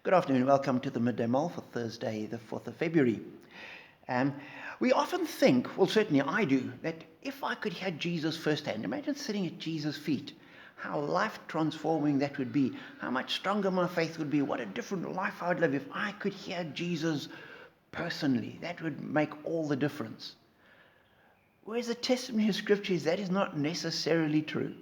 Good afternoon. Welcome to the Midday Mull for Thursday, the 4th of February. We often think, well, certainly I do, that if I could hear Jesus firsthand, imagine sitting at Jesus' feet, how life-transforming that would be, how much stronger my faith would be, what a different life I would live if I could hear Jesus personally. That would make all the difference. Whereas the testimony of Scripture is that is not necessarily true.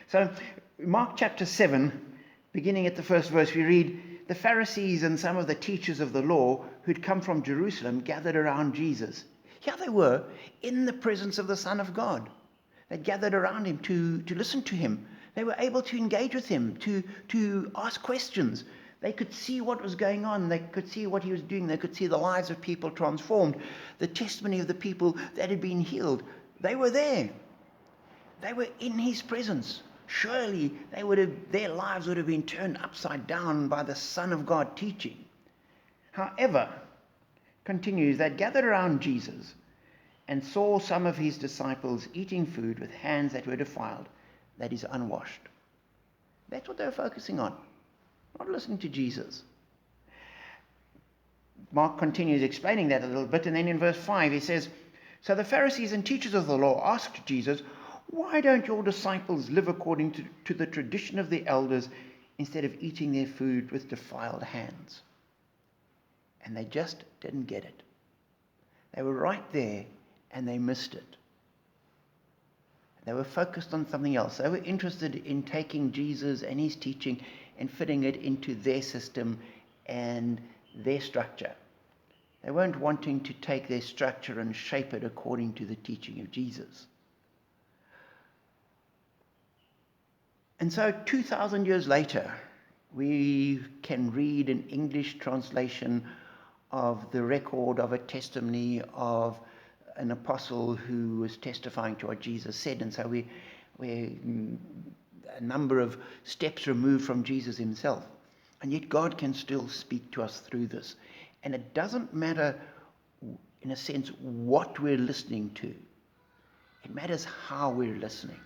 So, Mark chapter 7, beginning at the first verse, we read, the Pharisees and some of the teachers of the law who'd come from Jerusalem gathered around Jesus. Here they were in the presence of the Son of God. They gathered around him to listen to him. They were able to engage with him, to ask questions. They could see what was going on. They could see what he was doing. They could see the lives of people transformed, the testimony of the people that had been healed. They were there. They were in his presence. Surely their lives would have been turned upside down by the Son of God teaching. However, continues, they gathered around Jesus and saw some of his disciples eating food with hands that were defiled, that is, unwashed. That's what they were focusing on, not listening to Jesus. Mark continues explaining that a little bit, and then in verse 5 he says, so the Pharisees and teachers of the law asked Jesus, why don't your disciples live according to the tradition of the elders instead of eating their food with defiled hands? And they just didn't get it. They were right there and they missed it. They were focused on something else. They were interested in taking Jesus and his teaching and fitting it into their system and their structure. They weren't wanting to take their structure and shape it according to the teaching of Jesus. And so 2,000 years later, we can read an English translation of the record of a testimony of an apostle who was testifying to what Jesus said. And so we're a number of steps removed from Jesus himself. And yet God can still speak to us through this. And it doesn't matter, in a sense, what we're listening to. It matters how we're listening.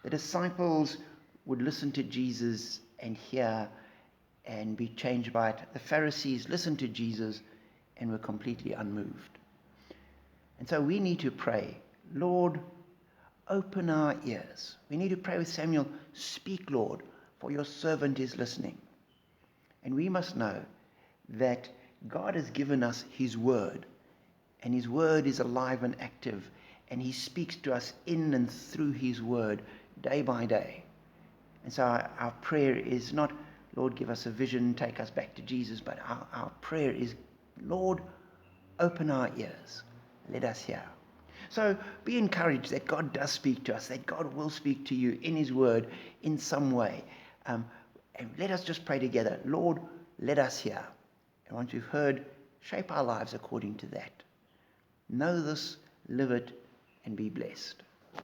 The disciples would listen to Jesus and hear and be changed by it. The Pharisees listened to Jesus and were completely unmoved. And so we need to pray, Lord, open our ears. We need to pray with Samuel, speak, Lord, for your servant is listening. And we must know that God has given us his word, and his word is alive and active, and he speaks to us in and through his word day by day. And so our prayer is not, Lord, give us a vision, take us back to Jesus, but our prayer is, Lord, open our ears, let us hear. So be encouraged that God does speak to us, that God will speak to you in his word in some way. And let us just pray together, Lord, let us hear. And once we've heard, shape our lives according to that. Know this, live it, and be blessed.